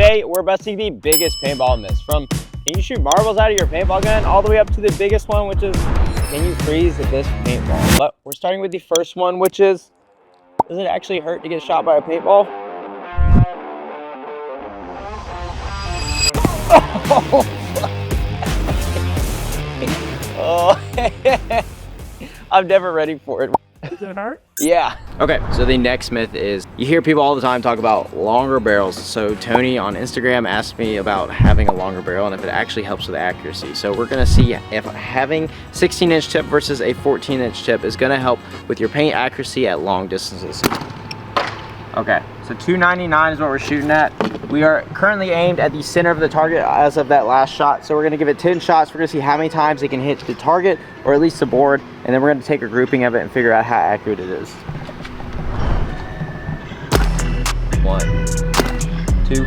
Today, we're busting the biggest paintball miss. From can you shoot marbles out of your paintball gun all the way up to the biggest one, which is can you freeze this paintball? But we're starting with the first one, which is, does it actually hurt to get shot by a paintball? Oh, I'm never ready for it. Does it hurt? Yeah. Okay, so the next myth is, you hear people all the time talk about longer barrels. So Tony on Instagram asked me about having a longer barrel and if it actually helps with accuracy. So we're gonna see if having 16-inch tip versus a 14-inch tip is gonna help with your paint accuracy at long distances. Okay, so 299 is what we're shooting at. We are currently aimed at the center of the target as of that last shot. So we're gonna give it 10 shots. We're gonna see how many times it can hit the target or at least the board. And then we're gonna take a grouping of it and figure out how accurate it is. 1, 2.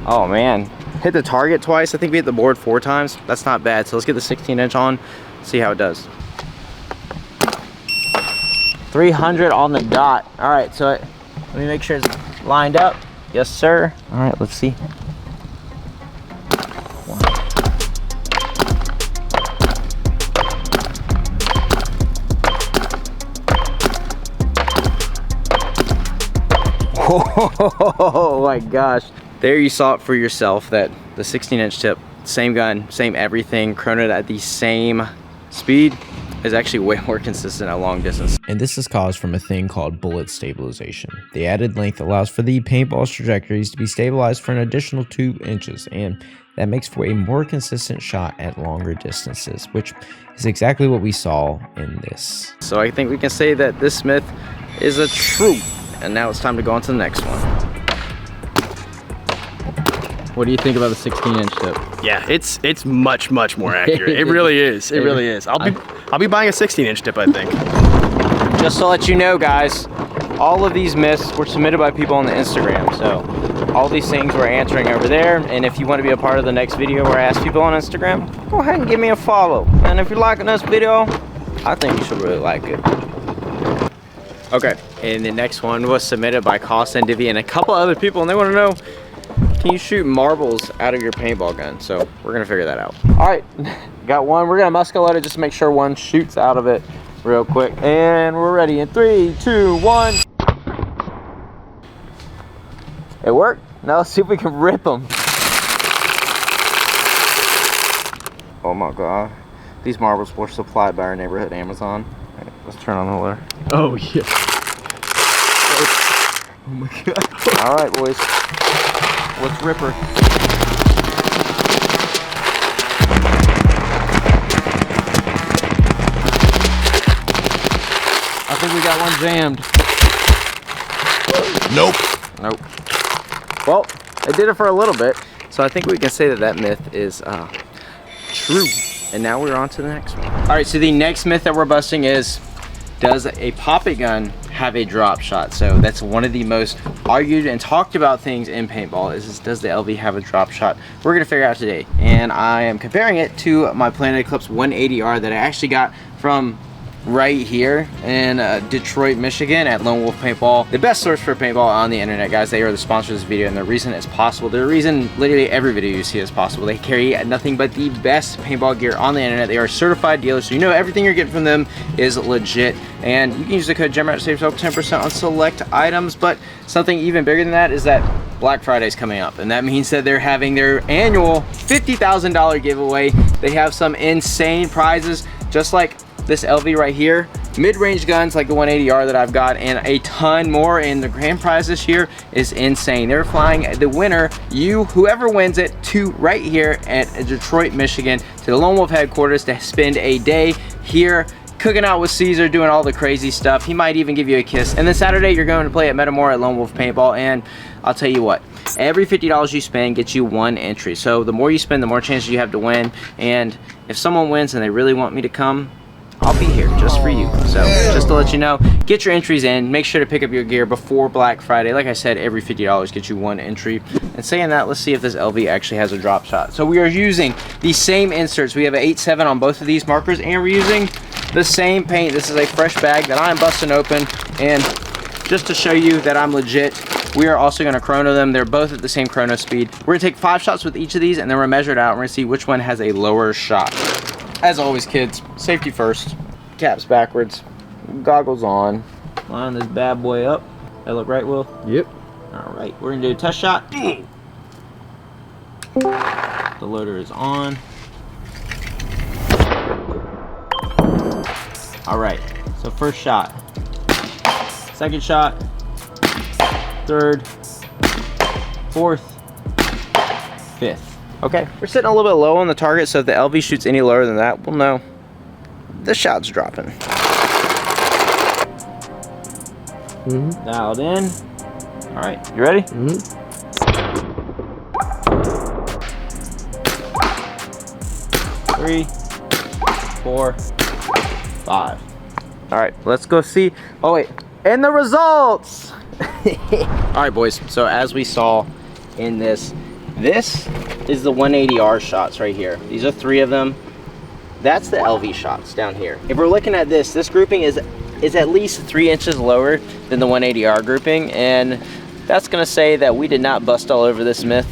Oh man. Hit the target twice. I think we hit the board 4 times. That's not bad. So let's get the 16-inch on, see how it does. 300 on the dot. All right, so let me make sure it's lined up. Yes, sir. All right, let's see. Oh my gosh. There you saw it for yourself that the 16-inch tip, same gun, same everything, chronoed at the same speed, is actually way more consistent at long distance. And this is caused from a thing called bullet stabilization. The added length allows for the paintball's trajectories to be stabilized for an additional 2 inches, and that makes for a more consistent shot at longer distances, which is exactly what we saw in this. So I think we can say that this myth is a truth. And now it's time to go on to the next one. What do you think about the 16-inch tip? Yeah, it's much more accurate. It really is. It really is. I'll be buying a 16-inch tip, I think. Just to let you know, guys, all of these myths were submitted by people on the Instagram. So all these things we're answering over there. And if you want to be a part of the next video where I ask people on Instagram, go ahead and give me a follow. And if you're liking this video, I think you should really like it. Okay, and the next one was submitted by Cost and Divvy and a couple other people, and they want to know, can you shoot marbles out of your paintball gun? So we're gonna figure that out. All right, got one. We're gonna muscle it just to make sure one shoots out of it real quick. And we're ready in 3, 2, 1. It worked. Now let's see if we can rip them. Oh my God. These marbles were supplied by our neighborhood Amazon. All right, let's turn on the water. Oh yeah. Oh my God. All right, boys. Let's rip her. I think we got one jammed. Nope. Well, it did it for a little bit. So I think we can say that that myth is true. And now we're on to the next one. All right, so the next myth that we're busting is, does a poppet gun have a drop shot? So that's one of the most argued and talked about things in paintball is does the LV have a drop shot? We're gonna figure out today. And I am comparing it to my Planet Eclipse 180R that I actually got from right here in Detroit, Michigan at Lone Wolf Paintball. The best source for paintball on the internet, guys. They are the sponsor of this video, and the reason it's possible, the reason literally every video you see is possible. They carry nothing but the best paintball gear on the internet. They are certified dealers, so you know everything you're getting from them is legit. And you can use the code GEMRAT to save yourself 10% on select items. But something even bigger than that is that Black Friday is coming up, and that means that they're having their annual $50,000 giveaway. They have some insane prizes, just like this LV right here, mid-range guns like the 180R that I've got, and a ton more. And the grand prize this year is insane. They're flying the winner, whoever wins it, to right here at Detroit, Michigan, to the Lone Wolf headquarters to spend a day here cooking out with Caesar, doing all the crazy stuff. He might even give you a kiss. And then Saturday, you're going to play at Metamore at Lone Wolf Paintball. And I'll tell you what, every $50 you spend gets you 1 entry. So the more you spend, the more chances you have to win. And if someone wins and they really want me to come, I'll be here just for you. So just to let you know, get your entries in. Make sure to pick up your gear before Black Friday. Like I said, every $50 gets you 1 entry. And saying that, let's see if this LV actually has a drop shot. So we are using the same inserts. We have an 8.7 on both of these markers, and we're using the same paint. This is a fresh bag that I'm busting open, and just to show you that I'm legit, we are also going to chrono them. They're both at the same chrono speed. We're going to take 5 shots with each of these, and then we're going to measure it out. We're going to see which one has a lower shot. As always, kids, safety first. Caps backwards, goggles on. Line this bad boy up. That look right, Will? Yep. All right, we're going to do a test shot. The loader is on. All right, so first shot. Second shot, third, fourth, fifth. Okay, we're sitting a little bit low on the target, so if the LV shoots any lower than that, we'll know the shot's dropping. Dialed in. All right, you ready? 3, 4, 5. All right, let's go see. Oh wait. And the results. All right, boys, so as we saw in this is the 180R shots right here. These are 3 of them. That's the LV shots down here. If we're looking at this grouping is at least 3 inches lower than the 180R grouping, and that's gonna say that we did not bust all over this myth.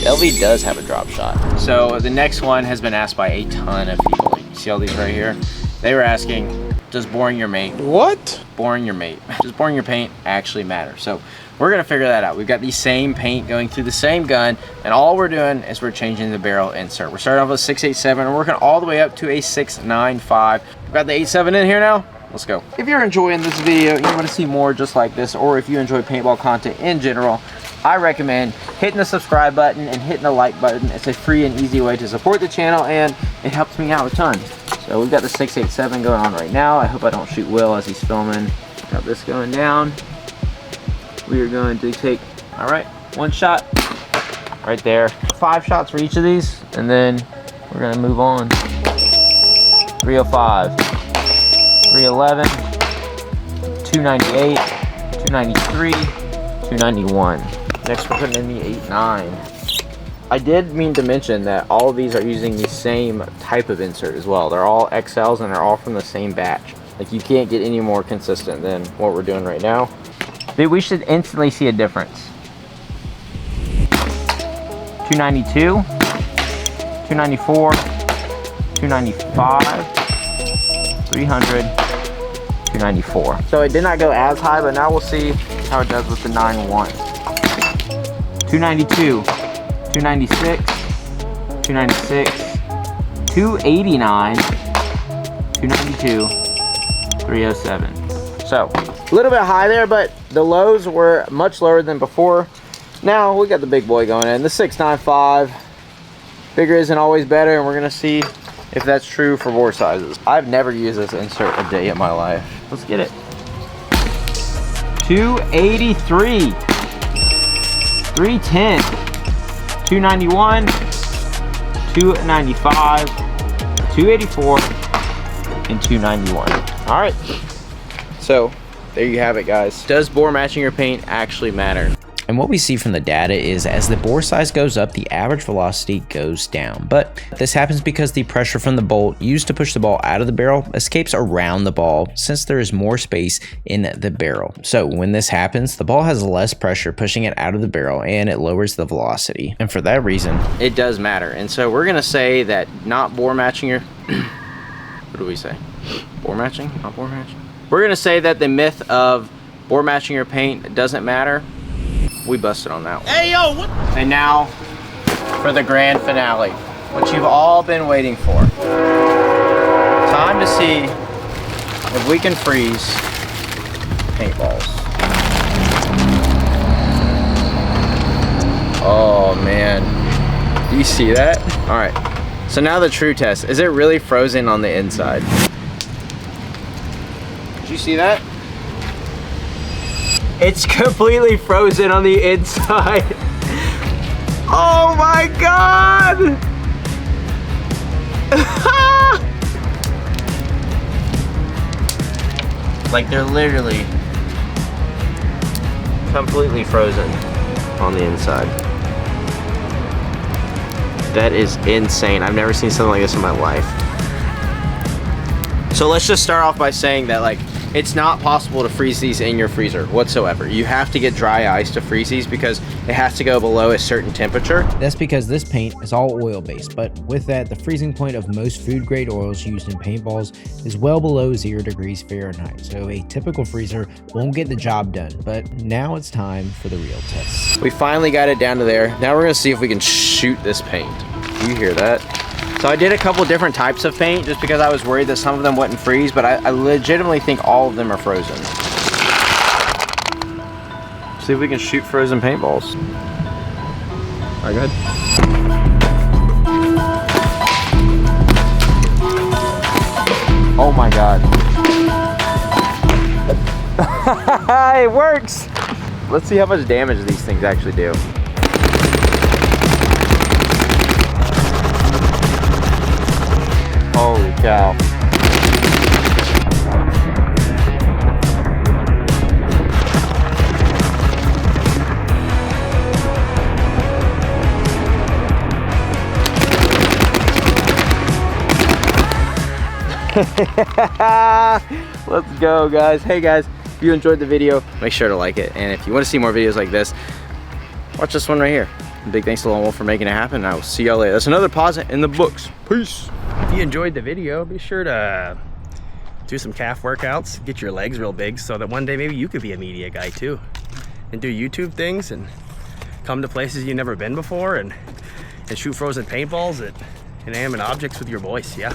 The LV does have a drop shot. So the next one has been asked by a ton of people. You see all these right here? They were asking, does boring your mate? What? Boring your mate. Does boring your paint actually matter? So we're gonna figure that out. We've got the same paint going through the same gun, and all we're doing is we're changing the barrel insert. We're starting off with a 687 and working all the way up to a 695. We've got the 8.7 in here now. Let's go. If you're enjoying this video, you want to see more just like this, or if you enjoy paintball content in general, I recommend hitting the subscribe button and hitting the like button. It's a free and easy way to support the channel, and it helps me out a ton. So we've got the 687 going on right now. I hope I don't shoot Will as he's filming. Got this going down. We are going to take, all right, 1 shot right there. 5 shots for each of these, and then we're gonna move on. 305, 311, 298, 293, 291. Next we're putting in the 8.9. I did mean to mention that all of these are using the same type of insert as well. They're all XLs and they're all from the same batch. Like, you can't get any more consistent than what we're doing right now. Dude, we should instantly see a difference. 292, 294, 295, 300, 294. So it did not go as high, but now we'll see how it does with the 9.1. 292, 296, 296, 289, 292, 307. So a little bit high there, but the lows were much lower than before. Now we got the big boy going in, the 695. Bigger isn't always better, and we're gonna see if that's true for bore sizes. I've never used this insert a day in my life. Let's get it. 283, 310, 291, 295, 284, and 291. All right, so there you have it, guys. Does bore matching your paint actually matter? And what we see from the data is as the bore size goes up, the average velocity goes down. But this happens because the pressure from the bolt used to push the ball out of the barrel escapes around the ball since there is more space in the barrel. So when this happens, the ball has less pressure pushing it out of the barrel and it lowers the velocity. And for that reason, it does matter. And so we're gonna say that not bore matching your, what do we say? Bore matching, not bore matching? We're gonna say that the myth of bore matching your paint doesn't matter. We busted on that one. Hey, yo, what? And now for the grand finale, what you've all been waiting for. Time to see if we can freeze paintballs. Oh man, do you see that? All right, so now the true test. Is it really frozen on the inside? Did you see that? It's completely frozen on the inside. Oh my God! Like they're literally completely frozen on the inside. That is insane. I've never seen something like this in my life. So let's just start off by saying that like it's not possible to freeze these in your freezer whatsoever. You have to get dry ice to freeze these because it has to go below a certain temperature. That's because this paint is all oil-based, but with that, the freezing point of most food-grade oils used in paintballs is well below 0 degrees Fahrenheit, so a typical freezer won't get the job done. But now it's time for the real test. We finally got it down to there. Now we're gonna see if we can shoot this paint. You hear that? So I did a couple different types of paint just because I was worried that some of them wouldn't freeze, but I legitimately think all of them are frozen. See if we can shoot frozen paintballs. All right, go ahead. Oh my God. It works. Let's see how much damage these things actually do. Holy cow. Let's go, guys. Hey guys, if you enjoyed the video, make sure to like it. And if you want to see more videos like this, watch this one right here. Big thanks to Lone Wolf for making it happen. I will see y'all later. That's another pause in the books. Peace. If you enjoyed the video, be sure to do some calf workouts, get your legs real big so that one day maybe you could be a media guy too. And do YouTube things and come to places you've never been before and shoot frozen paintballs at inanimate objects with your voice, yeah.